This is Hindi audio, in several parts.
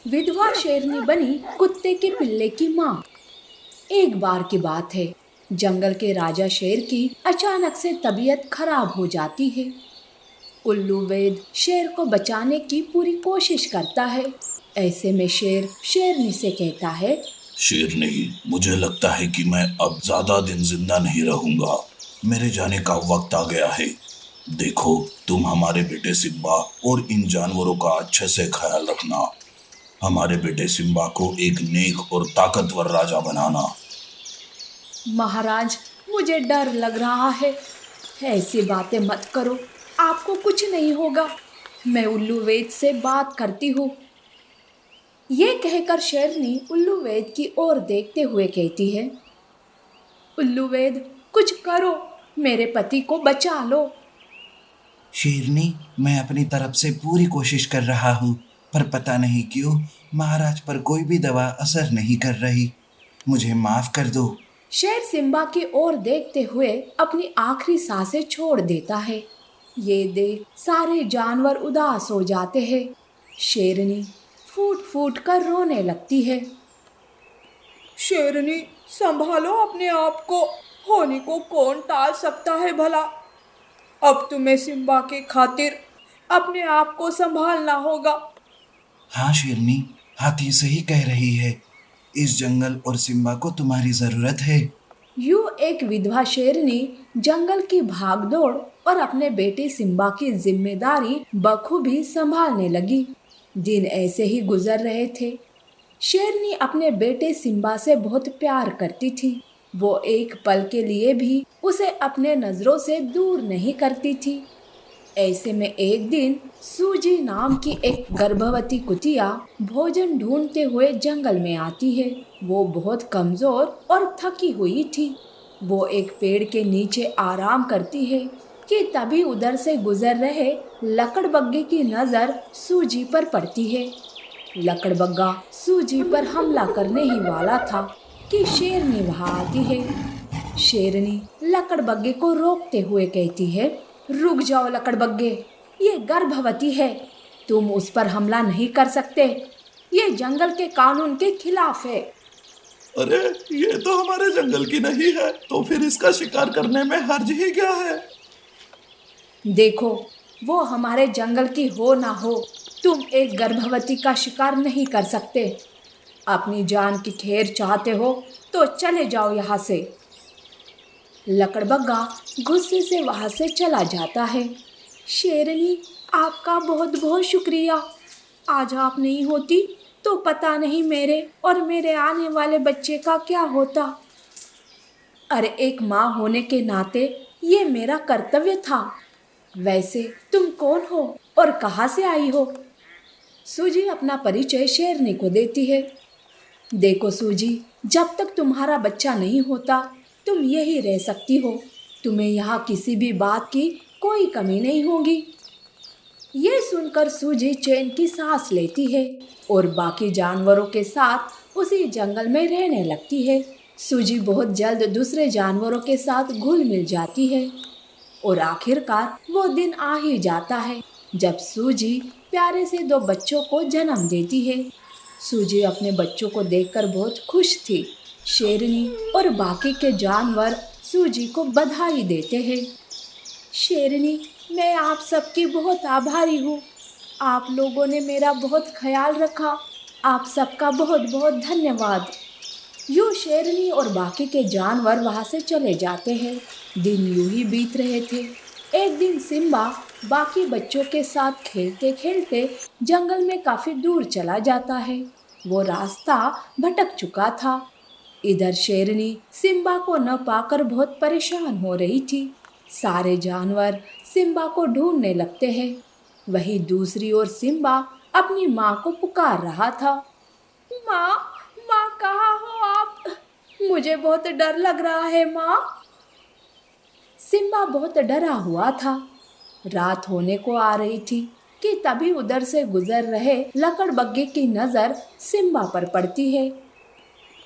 विधवा शेरनी बनी कुत्ते के पिल्ले की माँ। एक बार की बात है, जंगल के राजा शेर की अचानक से तबीयत खराब हो जाती है। उल्लू वैद शेर को बचाने की पूरी कोशिश करता है। ऐसे में शेर शेरनी से कहता है, शेरनी, मुझे लगता है कि मैं अब ज्यादा दिन जिंदा नहीं रहूंगा। मेरे जाने का वक्त आ गया है। देखो, तुम हमारे बेटे सिम्बा और इन जानवरों का अच्छे से ख्याल रखना। हमारे बेटे सिम्बा को एक नेक और ताकतवर राजा बनाना। महाराज, मुझे डर लग रहा है। ऐसी बातें मत करो, आपको कुछ नहीं होगा। मैं उल्लू वैद से बात करती हूँ। ये कहकर शेरनी उल्लू वैद की ओर देखते हुए कहती है, उल्लू वैद, कुछ करो, मेरे पति को बचा लो। शेरनी, मैं अपनी तरफ से पूरी कोशिश कर रहा हूँ, पर पता नहीं क्यों महाराज पर कोई भी दवा असर नहीं कर रही। मुझे माफ कर दो। शेर सिम्बा की ओर देखते हुए अपनी आखिरी सांसें छोड़ देता है। ये देख सारे जानवर उदास हो जाते हैं। शेरनी फूट फूट कर रोने लगती है। शेरनी, संभालो अपने आप को, होने को कौन टाल सकता है भला। अब तुम्हें सिम्बा के खातिर अपने आप को संभालना होगा। हाँ शेरनी, हाथी सही कह रही है। इस जंगल और सिम्बा को तुम्हारी जरूरत है। यूं एक विधवा शेरनी जंगल की भागदौड़ और अपने बेटे सिम्बा की जिम्मेदारी बखूबी संभालने लगी। दिन ऐसे ही गुजर रहे थे। शेरनी अपने बेटे सिम्बा से बहुत प्यार करती थी। वो एक पल के लिए भी उसे अपने नजरों से दूर नहीं करती थी। ऐसे में एक दिन सूजी नाम की एक गर्भवती कुतिया भोजन ढूंढते हुए जंगल में आती है। वो बहुत कमजोर और थकी हुई थी। वो एक पेड़ के नीचे आराम करती है कि तभी उधर से गुजर रहे लकड़बग्गे की नजर सूजी पर पड़ती है। लकड़बग्गा सूजी पर हमला करने ही वाला था कि शेरनी वहां आती है। शेरनी लकड़बग्गे को रोकते हुए कहती है, रुक जाओ लकड़बग्गे, ये गर्भवती है, तुम उस पर हमला नहीं कर सकते। ये जंगल के कानून के खिलाफ है। अरे, ये तो हमारे जंगल की नहीं है, तो फिर इसका शिकार करने में हर्ज ही क्या है? देखो, वो हमारे जंगल की हो ना हो, तुम एक गर्भवती का शिकार नहीं कर सकते। अपनी जान की खैर चाहते हो तो चले जाओ यहाँ से। लकड़बग्गा गुस्से से वहां से चला जाता है। शेरनी, आपका बहुत बहुत शुक्रिया। आज आप नहीं होती तो पता नहीं मेरे और मेरे आने वाले बच्चे का क्या होता। अरे, एक माँ होने के नाते ये मेरा कर्तव्य था। वैसे तुम कौन हो और कहाँ से आई हो? सूजी अपना परिचय शेरनी को देती है। देखो सूजी, जब तक तुम्हारा बच्चा नहीं होता तुम यही रह सकती हो। तुम्हें यहाँ किसी भी बात की कोई कमी नहीं होगी। ये सुनकर सूजी चैन की सांस लेती है और बाकी जानवरों के साथ उसी जंगल में रहने लगती है। सूजी बहुत जल्द दूसरे जानवरों के साथ घुल मिल जाती है और आखिरकार वो दिन आ ही जाता है जब सूजी प्यारे से दो बच्चों को जन्म देती है। सूजी अपने बच्चों को देखकर बहुत खुश थी। शेरनी और बाकी के जानवर सूजी को बधाई देते हैं। शेरनी, मैं आप सबकी बहुत आभारी हूँ। आप लोगों ने मेरा बहुत ख्याल रखा। आप सबका बहुत बहुत धन्यवाद। यूँ शेरनी और बाकी के जानवर वहाँ से चले जाते हैं। दिन यूं ही बीत रहे थे। एक दिन सिम्बा बाकी बच्चों के साथ खेलते खेलते जंगल में काफी दूर चला जाता है। वो रास्ता भटक चुका था। इधर शेरनी सिम्बा को न पाकर बहुत परेशान हो रही थी। सारे जानवर सिम्बा को ढूंढने लगते हैं। वहीं दूसरी ओर सिम्बा अपनी माँ को पुकार रहा था। माँ, माँ कहाँ हो आप? मुझे बहुत डर लग रहा है माँ। सिम्बा बहुत डरा हुआ था। रात होने को आ रही थी कि तभी उधर से गुजर रहे लकड़बग्गे की नजर सिम्बा पर पड़ती है।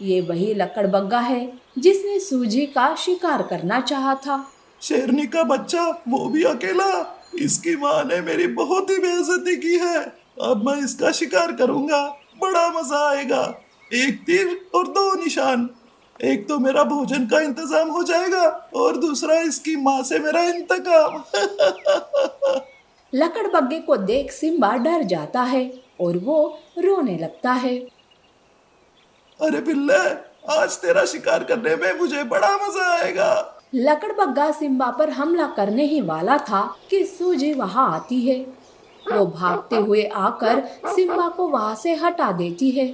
ये वही लकड़बग्गा है जिसने सूजी का शिकार करना चाहा था। शेरनी का बच्चा, वो भी अकेला। इसकी माँ ने मेरी बहुत ही बेइज्जती की है। अब मैं इसका शिकार करूंगा। बड़ा मजा आएगा। एक तीर और दो निशान। एक तो मेरा भोजन का इंतजाम हो जाएगा और दूसरा इसकी माँ से मेरा इंतकाम। लकड़बग्गे को देख सिम्बा डर जाता है और वो रोने लगता है। अरे बिल्ले, आज तेरा शिकार करने में मुझे बड़ा मजा आएगा। लकड़बग्गा सिम्बा पर हमला करने ही वाला था कि सूजी वहां आती है। वो भागते हुए आकर सिम्बा को वहां से हटा देती है।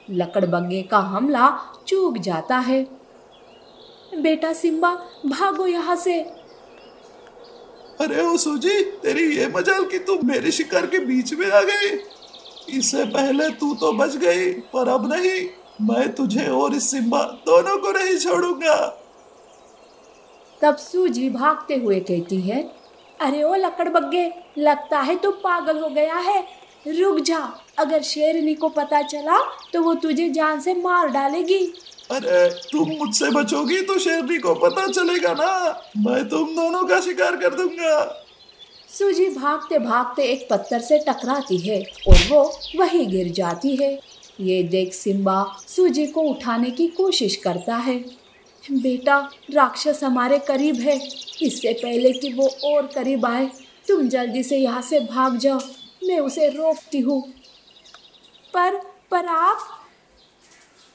लकड़बग्गे का हमला चूक जाता है। बेटा सिम्बा, भागो यहाँ से। अरे ओ सूजी, तेरी ये मजाल कि तू मेरे शिकार के बीच में आ गई। इससे पहले तू तो बच गई, पर अब नहीं। मैं तुझे और इस सिम्बा दोनों को नहीं छोड़ूंगा। तब सूजी भागते हुए कहती है, अरे ओ लकड़बग्गे, लगता है तू पागल हो गया है। रुक जा, अगर शेरनी को पता चला तो वो तुझे जान से मार डालेगी। अरे तुम मुझसे बचोगी तो शेरनी को पता चलेगा ना। मैं तुम दोनों का शिकार कर दूंगा। सूजी भागते भागते एक पत्थर से टकराती है और वो वहीं गिर जाती है। ये देख सिम्बा सूजी को उठाने की कोशिश करता है। बेटा, राक्षस हमारे करीब है। इससे पहले कि वो और करीब आए, तुम जल्दी से यहाँ से भाग जाओ। मैं उसे रोकती हूँ। पर आप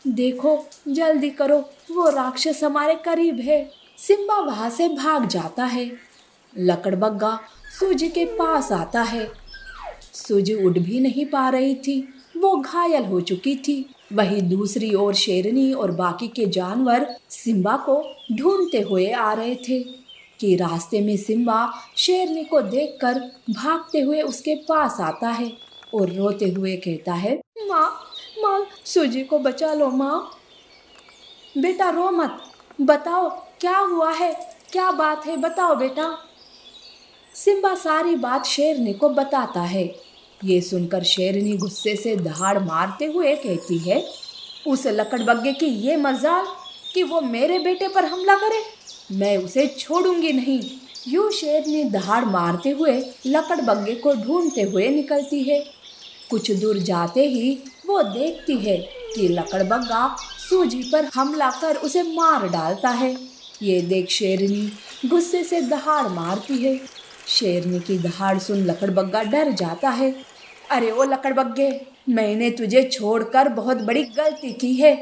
देखो, जल्दी करो, वो राक्षस हमारे करीब है। सिम्बा वहाँ से भाग जाता है। लकड़बग्गा सूजी के पास आता है। सूजी उठ भी नहीं पा रही थी, वो घायल हो चुकी थी। वहीं दूसरी ओर शेरनी और बाकी के जानवर सिम्बा को ढूंढते हुए आ रहे थे कि रास्ते में सिम्बा शेरनी को देखकर भागते हुए उसके पास आता है और रोते हुए कहता है, माँ माँ, सूजी को बचा लो माँ। बेटा रो मत, बताओ क्या हुआ है, क्या बात है, बताओ बेटा। सिम्बा सारी बात शेरनी को बताता है। ये सुनकर शेरनी गुस्से से दहाड़ मारते हुए कहती है, उस लकड़बग्गे की ये मजाल कि वो मेरे बेटे पर हमला करे। मैं उसे छोड़ूंगी नहीं। यूं शेरनी दहाड़ मारते हुए लकड़बग्गे को ढूंढते हुए निकलती है। कुछ दूर जाते ही वो देखती है कि लकड़बग्गा सूजी पर हमला कर उसे मार डालता है। ये देख शेरनी गुस्से से दहाड़ मारती है। शेरनी की दहाड़ सुन लकड़बग्गा डर जाता है। अरे ओ लकड़बग्गे, मैंने तुझे छोड़कर बहुत बड़ी गलती की है।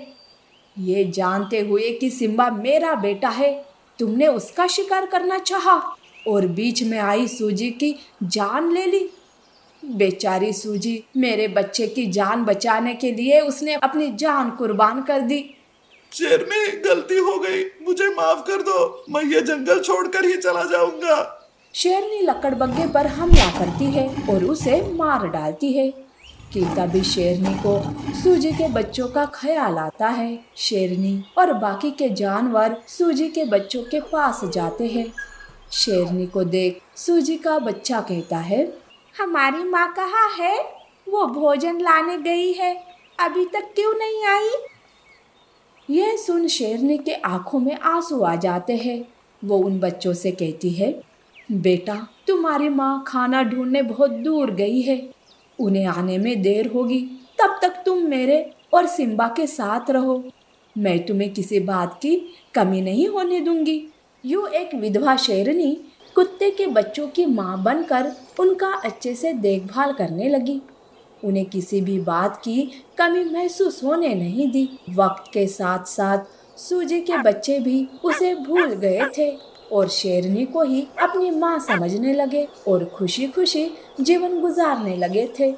ये जानते हुए कि सिम्बा मेरा बेटा है, तुमने उसका शिकार करना चाहा और बीच में आई सूजी की जान ले ली। बेचारी सूजी, मेरे बच्चे की जान बचाने के लिए उसने अपनी जान कुर्बान कर दी। शेरनी, गलती हो गई, मुझे माफ कर दो। मैं ये जंगल छोड़कर ही चला जाऊंगा। शेरनी लकड़बग्गे पर हमला करती है और उसे मार डालती है कि तभी शेरनी को सूजी के बच्चों का ख्याल आता है। शेरनी और बाकी के जानवर सूजी के बच्चों के पास जाते हैं। शेरनी को देख सूजी का बच्चा कहता है, हमारी माँ कहाँ है? वो भोजन लाने गई है, अभी तक क्यों नहीं आई? यह सुन शेरनी के आंखों में आंसू आ जाते हैं। वो उन बच्चों से कहती है, बेटा, तुम्हारी माँ खाना ढूंढने बहुत दूर गई है, उन्हें आने में देर होगी। तब तक तुम मेरे और सिम्बा के साथ रहो। मैं तुम्हें किसी बात की कमी नहीं होने दूंगी। यूँ एक विधवा शेरनी कुत्ते के बच्चों की माँ बनकर उनका अच्छे से देखभाल करने लगी। उन्हें किसी भी बात की कमी महसूस होने नहीं दी। वक्त के साथ साथ सूजी के बच्चे भी उसे भूल गए थे और शेरनी को ही अपनी माँ समझने लगे और खुशी खुशी जीवन गुजारने लगे थे।